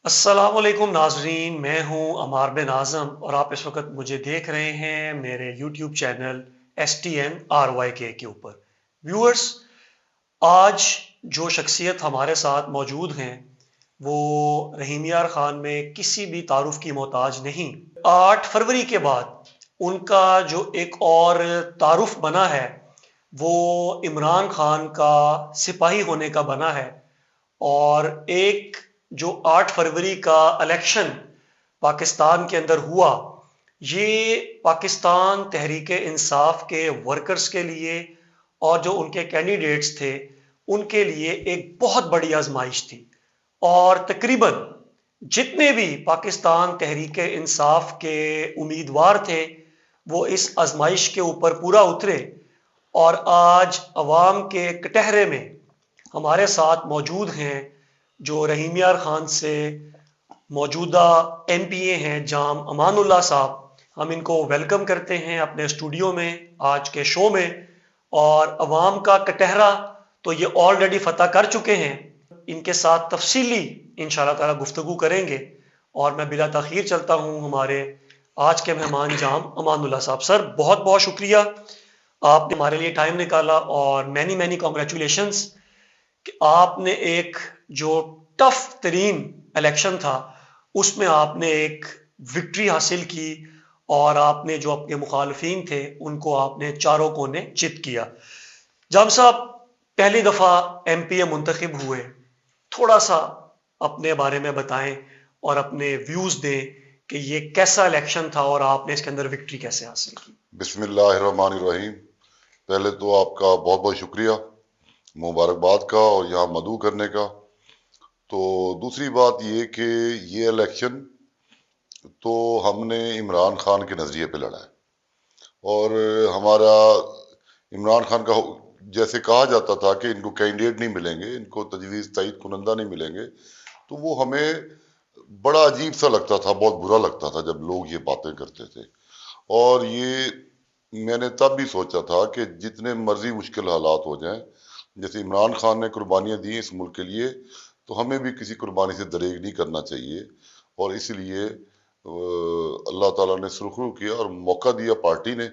अस्सलामुअलैकुम नाजरीन, मैं हूं अमार बिन आज़म और आप इस वक्त मुझे देख रहे हैं मेरे यूट्यूब चैनल STN RYK के ऊपर। व्यूअर्स, आज जो शख्सियत हमारे साथ मौजूद हैं वो रहीम यार खान में किसी भी तारुफ की मोहताज नहीं। 8 फरवरी के बाद उनका जो एक और तारुफ बना है वो इमरान खान का सिपाही होने का बना है। और एक जो 8 फरवरी का इलेक्शन पाकिस्तान के अंदर हुआ, ये पाकिस्तान तहरीक इंसाफ के वर्कर्स के लिए और जो उनके कैंडिडेट्स थे उनके लिए एक बहुत बड़ी आजमाइश थी। और तकरीबन जितने भी पाकिस्तान तहरीक इंसाफ के उम्मीदवार थे वो इस आजमाइश के ऊपर पूरा उतरे और आज अवाम के कटहरे में हमारे साथ मौजूद हैं जो रहीम यार खान से मौजूदा MPA हैं जाम अमानुल्लाह साहब। हम इनको वेलकम करते हैं अपने स्टूडियो में आज के शो में। और अवाम का कटहरा तो ये ऑलरेडी फतह कर चुके हैं, इनके साथ तफसीली इंशाल्लाह ताला गुफ्तगू करेंगे। और मैं बिला ताखीर चलता हूँ हमारे आज के मेहमान जाम अमानुल्लाह साहब। सर, बहुत बहुत शुक्रिया, आपने हमारे लिए टाइम निकाला और मैनी मैनी कॉन्ग्रेचुलेशंस कि आपने एक जो टफ तरीन इलेक्शन था उसमें आपने एक विक्ट्री हासिल की और आपने जो अपने मुखालफीन थे उनको आपने चारों कोने चित किया। जाम साहब, पहली दफा MPA मुंतखब हुए, थोड़ा सा अपने बारे में बताएं और अपने व्यूज दें कि ये कैसा इलेक्शन था और आपने इसके अंदर विक्ट्री कैसे हासिल की। बिस्मिल्लाहिर्रहमानिर्रहीम। पहले तो आपका बहुत बहुत शुक्रिया मुबारकबाद का और यहाँ मदऊ करने का। तो दूसरी बात ये कि ये इलेक्शन तो हमने इमरान खान के नज़रिए पे लड़ा है और हमारा इमरान खान का जैसे कहा जाता था कि इनको कैंडिडेट नहीं मिलेंगे, इनको तजवीज़ तईद कुनंदा नहीं मिलेंगे, तो वो हमें बड़ा अजीब सा लगता था, बहुत बुरा लगता था जब लोग ये बातें करते थे। और ये मैंने तब भी सोचा था कि जितने मर्जी मुश्किल हालात हो जाएं, जैसे इमरान खान ने कुर्बानियां दी इस मुल्क के लिए, तो हमें भी किसी कुर्बानी से दरेग नहीं करना चाहिए। और इसलिए अल्लाह ताला ने सुरखरू किया और मौका दिया पार्टी ने।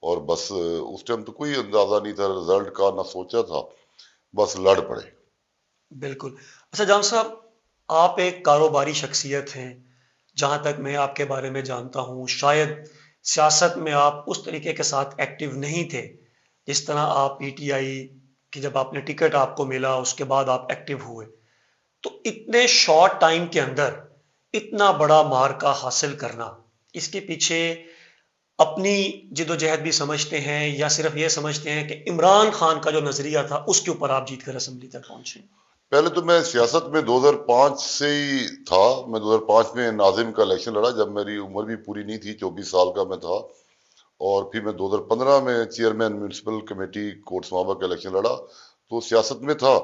और बस उस टाइम तो कोई अंदाजा नहीं था रिजल्ट का, ना सोचा था, बस लड़ पड़े। बिल्कुल। अच्छा जाम साहब, आप एक कारोबारी शख्सियत हैं, जहां तक मैं आपके बारे में जानता हूं शायद सियासत में आप उस तरीके के साथ एक्टिव नहीं थे जिस तरह आप PTI की जब आपने टिकट आपको मिला उसके बाद आप एक्टिव हुए। तो इतने शॉर्ट टाइम के अंदर इतना बड़ा मार्का हासिल करना, इसके पीछे अपनी जिदोजहद भी समझते हैं या सिर्फ ये समझते हैं कि इमरान खान का जो नजरिया था उसके ऊपर आप जीतकर असेंबली तक पहुंचे। पहले तो मैं सियासत में 2005 से ही था। मैं 2005 में नाजिम का इलेक्शन लड़ा जब मेरी उम्र भी पूरी नहीं थी, 24 साल का मैं था। और फिर मैं 2015 में चेयरमैन म्यूनसिपल कमेटी कोटसमाबा का इलेक्शन लड़ा, तो सियासत में था।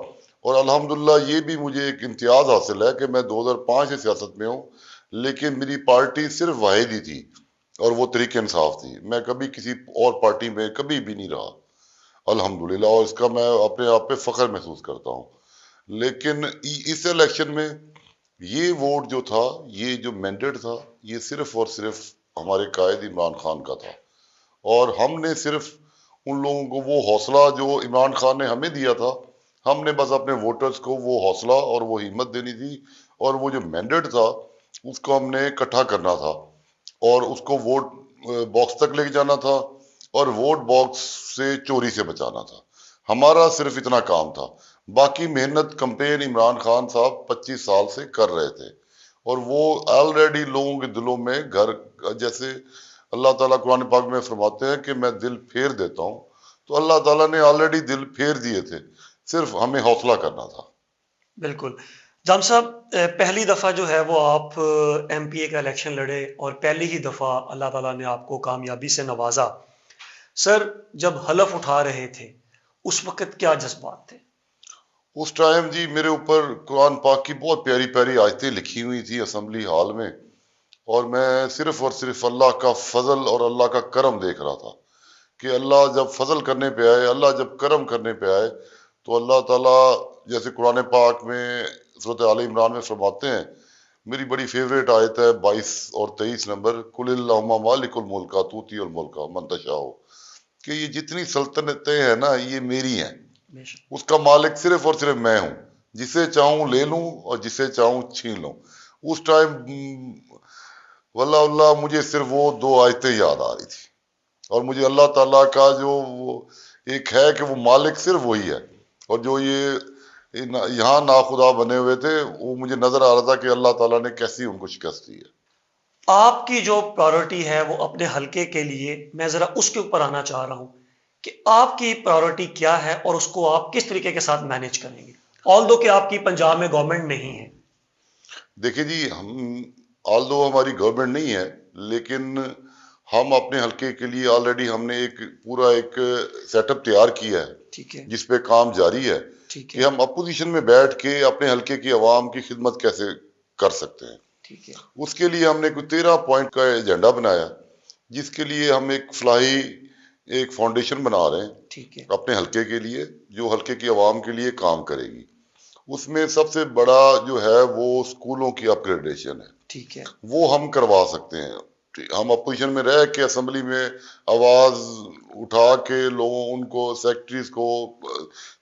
और अल्हम्दुलिल्लाह ये भी मुझे एक इम्तियाज हासिल है कि मैं 2005 से सियासत में हूँ, लेकिन मेरी पार्टी सिर्फ वाहिद ही थी और वो तरीके इंसाफ थी। मैं कभी किसी और पार्टी में कभी भी नहीं रहा, अल्हम्दुलिल्लाह, और इसका मैं अपने आप पे फख्र महसूस करता हूँ। लेकिन इस इलेक्शन में ये वोट जो था, ये जो मैंडेट था, ये सिर्फ और सिर्फ हमारे कायद इमरान खान का था। और हमने सिर्फ उन लोगों को वो हौसला जो इमरान खान ने हमें दिया था, हमने बस अपने वोटर्स को वो हौसला और वो हिम्मत देनी थी। और वो जो मैंडेट था उसको हमने इकट्ठा करना था और उसको वोट बॉक्स तक लेके जाना था और वोट बॉक्स से चोरी से बचाना था। हमारा सिर्फ इतना काम था। बाकी मेहनत कंपेन इमरान खान साहब 25 साल से कर रहे थे और वो ऑलरेडी लोगों के दिलों में घर, जैसे अल्लाह ताला कुरान पाक में फरमाते हैं कि मैं दिल फेर देता हूँ, तो अल्लाह ताला ने ऑलरेडी दिल फेर दिए थे, सिर्फ हमें हौसला करना था। बिल्कुल। जाम साहब, पहली दफ़ा जो है वो आप MPA का इलेक्शन लड़े और पहली ही दफ़ा अल्लाह ताला ने आपको कामयाबी से नवाजा। सर, जब हलफ उठा रहे थे उस वक्त क्या जज्बात थे। उस टाइम जी मेरे ऊपर कुरान पाक की बहुत प्यारी प्यारी आयतें लिखी हुई थी असेंबली हॉल में, और मैं सिर्फ और सिर्फ अल्लाह का फजल और अल्लाह का करम देख रहा था कि अल्लाह जब फजल करने पे आए, अल्लाह जब करम करने पे आए, तो अल्लाह ताला जैसे कुरान पाक में सूरत आले इमरान में फरमाते हैं, मेरी बड़ी फेवरेट आयत है 22 और 23 नंबर, कुलिल्लाहुम्मा मालिकुल मुल्का तूतियुल मुल्का मन तशाओ, कि ये जितनी सल्तनतें हैं ना ये मेरी हैं, बेशक। उसका मालिक सिर्फ और सिर्फ मैं हूं, जिसे चाहूं ले लूं और जिसे चाहूं छीन लूं। उस टाइम वल्लाह वल्लाह मुझे सिर्फ वो दो आयतें याद आ रही थी, और मुझे अल्लाह ताला का जो वो एक है कि वो मालिक सिर्फ वही है, और जो ये यहाँ नाखुदा बने हुए थे वो मुझे नजर आ रहा था कि अल्लाह ताला ने कैसी उनको शिकस्त दी है। आपकी जो प्रायोरिटी है वो अपने हलके के लिए, मैं जरा उसके ऊपर आना चाह रहा हूं कि आपकी प्रायोरिटी क्या है और उसको आप किस तरीके के साथ मैनेज करेंगे, ऑल दो कि आपकी पंजाब में गवर्नमेंट नहीं है। देखिए जी, हम ऑल्दो हमारी गवर्नमेंट नहीं है, लेकिन हम अपने हलके के लिए ऑलरेडी हमने एक पूरा एक सेटअप तैयार किया है, ठीक है। जिस पे काम जारी है ठीक कि है। हम अपोजिशन में बैठ के अपने हलके की आवाम की खिदमत कैसे कर सकते हैं। ठीक है। उसके लिए हमने कुछ 13 पॉइंट का एजेंडा बनाया, जिसके लिए हम एक फलाही एक फाउंडेशन बना रहे हैं ठीक है। अपने हलके के लिए, जो हलके की आवाम के लिए काम करेगी। उसमें सबसे बड़ा जो है वो स्कूलों की अपग्रेडेशन है, ठीक है। वो हम करवा सकते हैं। हम अपोजिशन में रह के असेंबली में आवाज उठा के लोगों उनको सेक्रेटरीज को,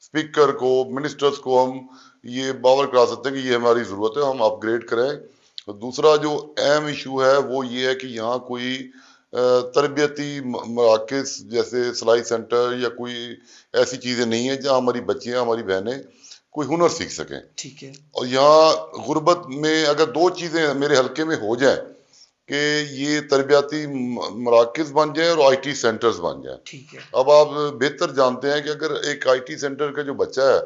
स्पीकर को, मिनिस्टर्स को हम ये बावर करा सकते हैं कि ये हमारी जरूरत है, हम अपग्रेड करें। तो दूसरा जो अहम इशू है वो ये है कि यहाँ कोई तरबियती मराकज जैसे सिलाई सेंटर या कोई ऐसी चीजें नहीं है जहाँ हमारी बच्चियां हमारी बहनें कोई हुनर सीख सकें। ठीक है। और यहाँ गुर्बत में अगर दो चीजें मेरे हल्के में हो जाए कि ये तरबियाती मराकज बन जाए और आईटी सेंटर्स बन जाए। ठीक है। अब आप बेहतर जानते हैं कि अगर एक आईटी सेंटर का जो बच्चा है,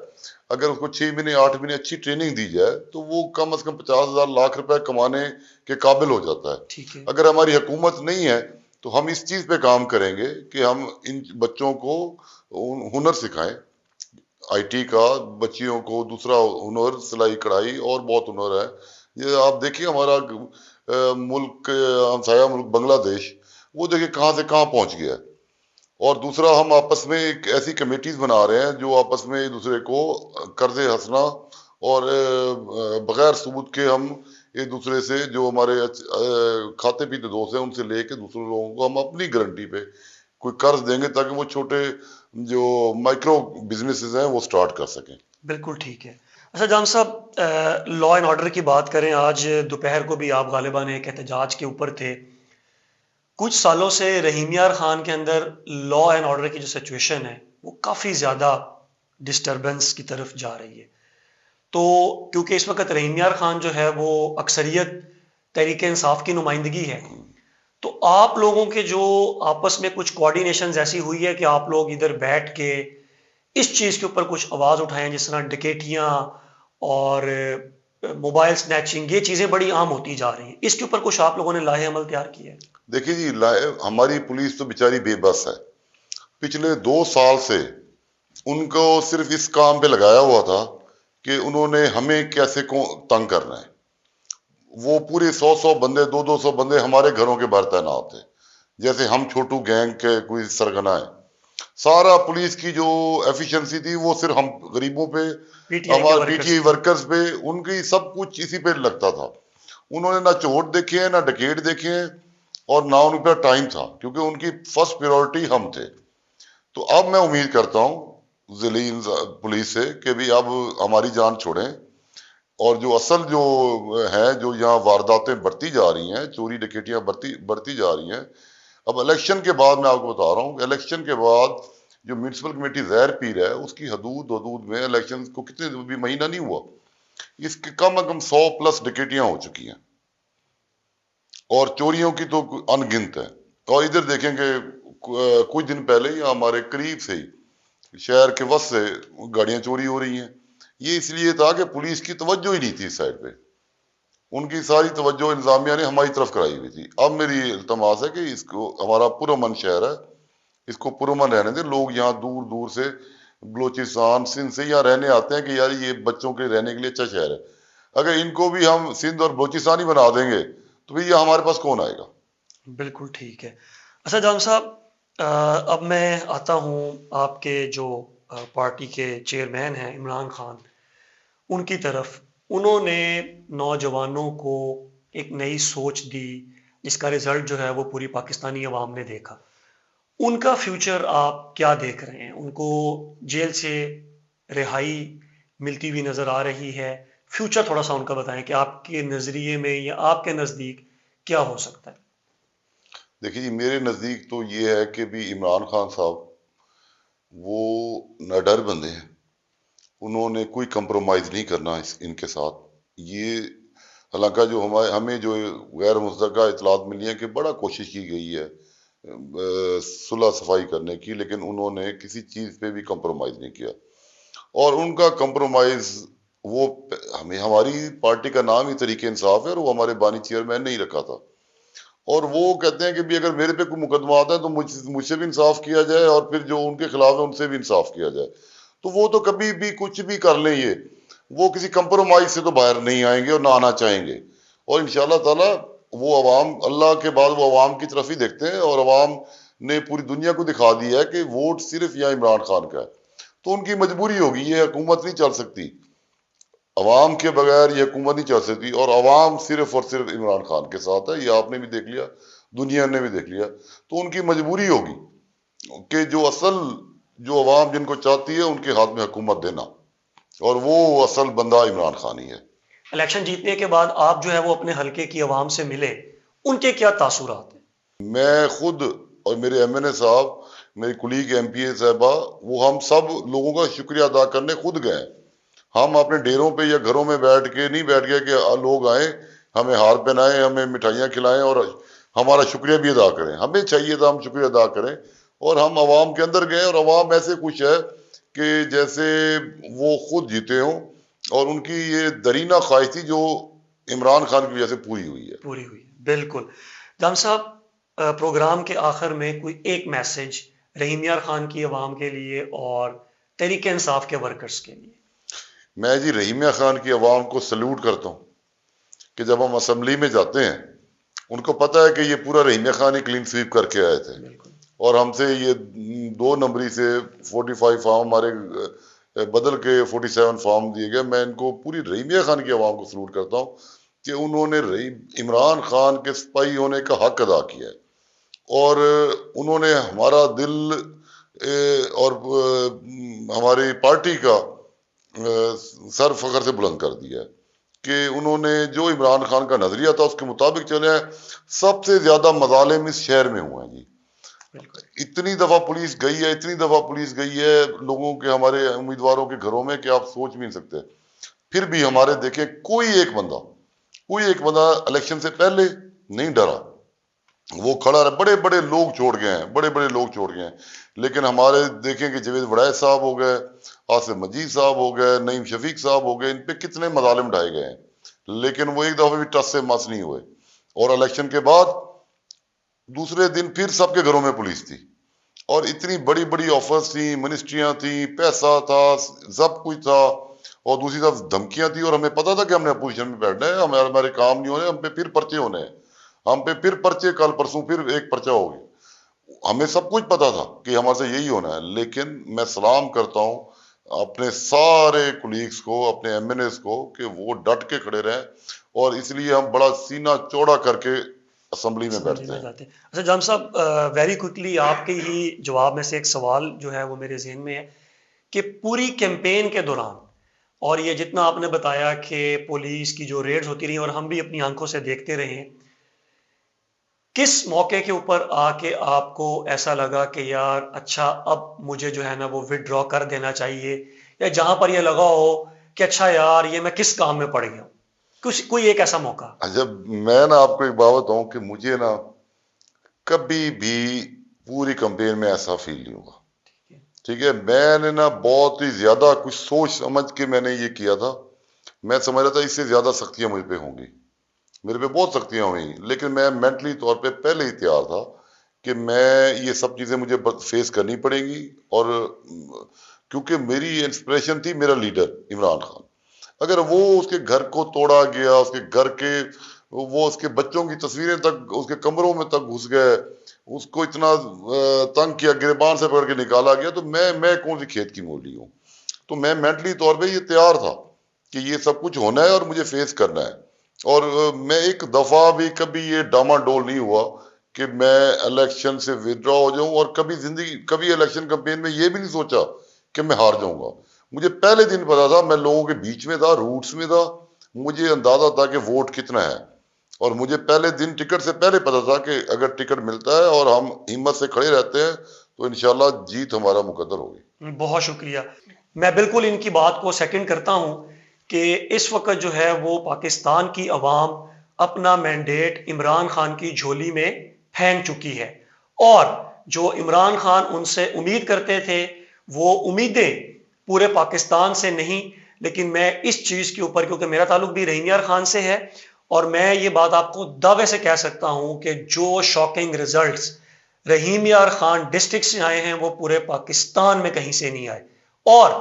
अगर उसको 6 महीने 8 महीने अच्छी ट्रेनिंग दी जाए तो वो कम से कम 50,000 लाख रुपए कमाने के काबिल हो जाता है। ठीक है। अगर हमारी हुकूमत नहीं है तो हम इस चीज पे काम करेंगे कि हम इन बच्चों को हुनर सिखाएं, आईटी का, बच्चियों को दूसरा हुनर सिलाई कढ़ाई और बहुत हुनर है। ये आप देखिए हमारा मुल्क, हमसाया मुल्क बांग्लादेश, वो देखिए कहाँ से कहाँ पहुंच गया है। और दूसरा हम आपस में एक ऐसी कमेटीज बना रहे हैं जो आपस में एक दूसरे को कर्जे हंसना और बगैर सबूत के हम एक दूसरे से जो हमारे खाते पीते दोस्त हैं उनसे लेके दूसरे लोगों को हम अपनी गारंटी पे कोई कर्ज देंगे ताकि वो छोटे जो माइक्रो बिजनेसेस हैं वो स्टार्ट कर सकें। बिल्कुल ठीक है। अच्छा जान साहब, लॉ एंड ऑर्डर की बात करें, आज दोपहर को भी आप गालिबान एक एहतजाज के ऊपर थे। कुछ सालों से रहीम यार खान के अंदर लॉ एंड ऑर्डर की जो सिचुएशन है वो काफ़ी ज़्यादा डिस्टरबेंस की तरफ जा रही है। तो क्योंकि इस वक्त रहीम यार खान जो है वो अक्सरियत तहरीक इंसाफ की नुमाइंदगी है, तो आप लोगों के जो आपस में कुछ कोऑर्डिनेशन ऐसी हुई है कि आप लोग इधर बैठ के इस चीज़ के ऊपर कुछ आवाज़ उठाएं, जिस तरह डकैतियाँ और मोबाइल स्नैचिंग, ये चीज़ें बड़ी आम होती जा रही हैं, इसके ऊपर कुछ आप लोगों ने लाहे अमल तैयार किया है? देखिए जी, हमारी पुलिस तो बेचारी बेबस है। पिछले 2 साल से उनको सिर्फ इस काम पे लगाया हुआ था कि उन्होंने हमें कैसे को तंग करना है। वो पूरे 100 बंदे, 200 बंदे हमारे घरों के बाहर तैनात थे, जैसे हम छोटू गैंग के कोई सरगना है। सारा पुलिस की जो एफिशिएंसी थी वो सिर्फ हम गरीबों पे, पीटीआई के हमारे वर्कर्स पीटीआई पे। वर्कर्स पे, उनकी सब कुछ इसी पे लगता था। उन्होंने ना चोट देखे हैं ना डकेट देखे हैं, और ना उन पर टाइम था, क्योंकि उनकी फर्स्ट प्रायोरिटी हम थे। तो अब मैं उम्मीद करता हूँ जिली पुलिस से कि भी अब हमारी जान छोड़ें, और जो असल जो है, जो यहाँ वारदातें बढ़ती जा रही हैं, चोरी डकैतियां बढ़ती बढ़ती जा रही हैं। अब इलेक्शन के बाद मैं आपको बता रहा हूँ, इलेक्शन के बाद जो म्यूनसिपल कमेटी जहर पी रहा है उसकी हदूद में इलेक्शन को कितने भी महीना नहीं हुआ, इसके कम से कम 100 प्लस डकैतियां हो चुकी हैं, और चोरियों की तो अनगिनत है। और इधर देखेंगे कुछ दिन पहले ही हमारे करीब से ही शहर के वस्त से गाड़ियां चोरी हो रही हैं। ये इसलिए था कि पुलिस की तवज्जो ही नहीं थी इस साइड पे, उनकी सारी तवज्जो इंतजामिया ने हमारी तरफ कराई हुई थी। अब मेरी इल्तमास है कि इसको, हमारा पुरअमन शहर है, इसको पुरअमन रहने दें। लोग यहाँ दूर दूर से बलोचिस्तान सिंध से यहाँ रहने आते हैं कि यार ये बच्चों के रहने के लिए अच्छा शहर है। अगर इनको भी हम सिंध और बलोचिस्तान ही बना देंगे तो भैया हमारे पास कौन आएगा। बिल्कुल ठीक है। अच्छा जान साहब, अब मैं आता हूँ आपके जो पार्टी के चेयरमैन हैं इमरान खान, उनकी तरफ। उन्होंने नौजवानों को एक नई सोच दी, जिसका रिजल्ट जो है वो पूरी पाकिस्तानी अवाम ने देखा। उनका फ्यूचर आप क्या देख रहे हैं? उनको जेल से रिहाई मिलती हुई नजर आ रही है? फ्यूचर थोड़ा सा उनका बताएं कि आपके नजरिए में या आपके नजदीक क्या हो सकता है? देखिए जी, मेरे नज़दीक तो ये है कि भी इमरान खान साहब वो निडर बंदे हैं। उन्होंने कोई कंप्रोमाइज़ नहीं करना इनके साथ। ये हालांकि जो हमारे हमें जो गैर मुस्तक़ा इतलात मिली है कि बड़ा कोशिश की गई है सुलह सफाई करने की, लेकिन उन्होंने किसी चीज़ पे भी कंप्रोमाइज़ नहीं किया। और उनका कंप्रोमाइज़ वो हमें हमारी पार्टी का नाम ही तरीके इंसाफ है और वो हमारे बानी चेयरमैन ने ही रखा था। और वो कहते हैं कि भी अगर मेरे पे कोई मुकदमा आता है तो मुझसे भी इंसाफ किया जाए और फिर जो उनके खिलाफ है उनसे भी इंसाफ किया जाए। तो वो तो कभी भी कुछ भी कर लें, ये वो किसी कंप्रोमाइज से तो बाहर नहीं आएंगे और ना आना चाहेंगे। और इंशाल्लाह ताला वो अवाम, अल्लाह के बाद वो अवाम की तरफ ही देखते हैं और अवाम ने पूरी दुनिया को दिखा दिया है कि वोट सिर्फ यहाँ इमरान खान का है। तो उनकी मजबूरी होगी, ये हुकूमत नहीं चल सकती, अवाम के बगैर ये हुकूमत नहीं चल सकती। और अवाम सिर्फ और सिर्फ इमरान खान के साथ है, ये आपने भी देख लिया, दुनिया ने भी देख लिया। तो उनकी मजबूरी होगी कि जो असल जो अवाम जिनको चाहती है उनके हाथ में हुकूमत देना, और वो असल बंदा इमरान खान ही है। इलेक्शन जीतने के बाद आप जो है वो अपने हलके की आवाम से मिले, उनके क्या तासुरात हैं? मैं खुद और मेरे एमएनए साहब, मेरी कुलीग एमपीए साहबा, वो हम सब लोगों का शुक्रिया अदा करने खुद गए। हम अपने डेरों पे या घरों में बैठ के नहीं बैठ गए कि लोग आए, हमें हार पहनाएं, हमें मिठाइयाँ खिलाएं और हमारा शुक्रिया भी अदा करें। हमें चाहिए था हम शुक्रिया अदा करें, और हम अवाम के अंदर गए और अवाम ऐसे खुश है कि जैसे वो खुद जीते हों, और उनकी ये दरीना ख्वाहिश थी जो इमरान खान की वजह से पूरी हुई है। पूरी हुई है, बिल्कुल। जाम साहब, प्रोग्राम के आखिर में कोई एक मैसेज रहीम यार खान की आवाम के लिए और तहरीक इंसाफ के वर्कर्स के लिए? मैं जी रहीमिया खान की आवाम को सल्यूट करता हूँ कि जब हम असम्बली में जाते हैं, उनको पता है कि ये पूरा रहीमिया खान ही क्लीन स्वीप करके आए थे, बिल्कुल। और हमसे ये 2 नंबरी से 45 फॉर्म हमारे बदल के 47 फॉर्म दिए गए। मैं इनको पूरी रहीमिया खान की आवाम को सल्यूट करता हूँ कि उन्होंने इमरान खान के सिपाही होने का हक अदा किया है, और उन्होंने हमारा दिल और हमारी पार्टी का सर फखर से बुलंद कर दिया है कि उन्होंने जो इमरान खान का नजरिया था उसके मुताबिक चले हैं। सबसे ज्यादा मजालिम इस शहर में हुए हैं जी। बिल्कुल। इतनी दफा पुलिस गई है, इतनी दफा पुलिस गई है लोगों के, हमारे उम्मीदवारों के घरों में, कि आप सोच भी नहीं सकते। फिर भी हमारे देखें कोई एक बंदा इलेक्शन से पहले नहीं डरा, वो खड़ा रहा। बड़े बड़े लोग छोड़ गए हैं, बड़े बड़े लोग छोड़ गए हैं, लेकिन हमारे देखें कि जवेद वड़ैच साहब हो गए, आसिफ मजीद साहब हो गए, नईम शफीक साहब हो गए, इन पे कितने मजालिम ढाए गए हैं, लेकिन वो एक दफा भी टस से मस नहीं हुए। और इलेक्शन के बाद दूसरे दिन फिर सबके घरों में पुलिस थी, और इतनी बड़ी बड़ी ऑफर्स थी, मिनिस्ट्रियां थी, पैसा था, सब कुछ था, और दूसरी तरफ धमकियां थी। और हमें पता था कि हमने अपोजिशन में बैठना है, हमारे हमारे काम नहीं होने, हम पे फिर पर्चे होने हैं, हम पे फिर पर्चे, कल परसों फिर एक पर्चा हो गया। हमें सब कुछ पता था कि हमारे से यही होना है। लेकिन मैं सलाम करता हूँ अपने सारे कुलीग्स को, अपने एमएनए को, कि वो डट के खड़े रहे, और इसलिए हम बड़ा सीना चौड़ा करके असेंबली में असेंबली बैठते में हैं। जाते हैं। अच्छा जाम साहब, वेरी क्विकली आपके ही जवाब में से एक सवाल जो है वो मेरे जहन में है कि पूरी कैंपेन के दौरान, और ये जितना आपने बताया कि पुलिस की जो रेड्स होती रही और हम भी अपनी आंखों से देखते रहे हैं, किस मौके के ऊपर आके आपको ऐसा लगा कि यार अच्छा अब मुझे जो है ना वो विड्रॉ कर देना चाहिए, या जहां पर ये लगा हो कि अच्छा यार ये मैं किस काम में पड़ गया हूं, कुछ कोई एक ऐसा मौका? जब मैं ना आपको एक बात बताऊं कि मुझे ना कभी भी पूरी कैंपेन में ऐसा फील नहीं हुआ। ठीक है, मैंने ना बहुत ही ज्यादा कुछ सोच समझ के मैंने ये किया था। मैं समझ रहा था इससे ज्यादा सख्तियां मुझ पे होंगी, मेरे पे बहुत सख्तियां हुई, लेकिन मैं मेंटली तौर पे पहले ही तैयार था कि मैं ये सब चीजें मुझे फेस करनी पड़ेंगी। और क्योंकि मेरी इंस्पिरेशन थी मेरा लीडर इमरान खान। अगर वो उसके घर को तोड़ा गया, उसके घर के, वो उसके बच्चों की तस्वीरें तक उसके कमरों में तक घुस गए, उसको इतना तंग किया, गिरबान से पकड़ के निकाला गया, तो मैं कौन सी खेत की मूली हूँ। तो मैं मेंटली तौर पे ये तैयार था कि ये सब कुछ होना है और मुझे फेस करना है। और मैं एक दफा भी कभी ये डामाडोल नहीं हुआ कि मैं इलेक्शन से विड्रॉ हो जाऊं, और कभी इलेक्शन कैंपेन में ये भी नहीं सोचा कि मैं हार जाऊंगा। मुझे पहले दिन पता था, मैं लोगों के बीच में था, रूट्स में था, मुझे अंदाजा था कि वोट कितना है। और मुझे पहले दिन टिकट से पहले पता था कि अगर टिकट मिलता है और हम हिम्मत से खड़े रहते हैं तो इंशाल्लाह जीत हमारा मुकद्दर होगी। बहुत शुक्रिया। मैं बिल्कुल इनकी बात को सेकंड करता हूं कि इस वक्त जो है वो पाकिस्तान की अवाम अपना मैंडेट इमरान खान की झोली में फेंक चुकी है, और जो इमरान खान उनसे उम्मीद करते थे वो उम्मीदें पूरे पाकिस्तान से नहीं, लेकिन मैं इस चीज़ के ऊपर, क्योंकि मेरा ताल्लुक भी रहीम यार खान से है, और मैं ये बात आपको दावे से कह सकता हूं कि जो शॉकिंग रिजल्ट्स रहीम यार खान डिस्ट्रिक्ट से आए हैं वो पूरे पाकिस्तान में कहीं से नहीं आए। और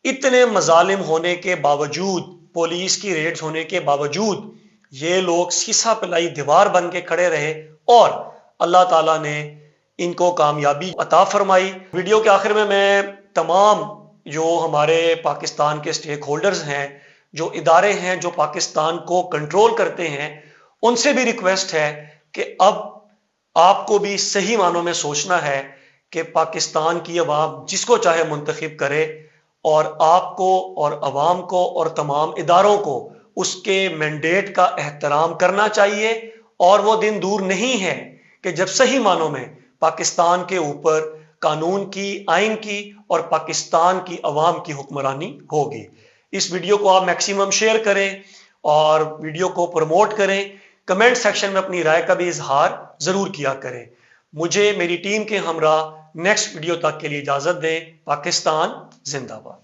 इतने मजालिम होने के बावजूद, पुलिस की रेड्स होने के बावजूद, ये लोग सीसा पिलाई दीवार बन के खड़े रहे और अल्लाह ताला ने इनको कामयाबी अता फरमाई। वीडियो के आखिर में मैं तमाम जो हमारे पाकिस्तान के स्टेक होल्डर्स हैं, जो इदारे हैं जो पाकिस्तान को कंट्रोल करते हैं, उनसे भी रिक्वेस्ट है कि अब आपको भी सही मानों में सोचना है कि पाकिस्तान की अवाम जिसको चाहे मुंतखब करे, और आपको और अवाम को और तमाम इदारों को उसके मैंडेट का एहतराम करना चाहिए। और वो दिन दूर नहीं है कि जब सही मानों में पाकिस्तान के ऊपर कानून की, आइन की और पाकिस्तान की अवाम की हुक्मरानी होगी। इस वीडियो को आप मैक्सिमम शेयर करें और वीडियो को प्रमोट करें। कमेंट सेक्शन में अपनी राय का भी इजहार जरूर किया करें। मुझे मेरी टीम के हमरा नेक्स्ट वीडियो तक के लिए इजाजत दें। पाकिस्तान जिंदाबाद।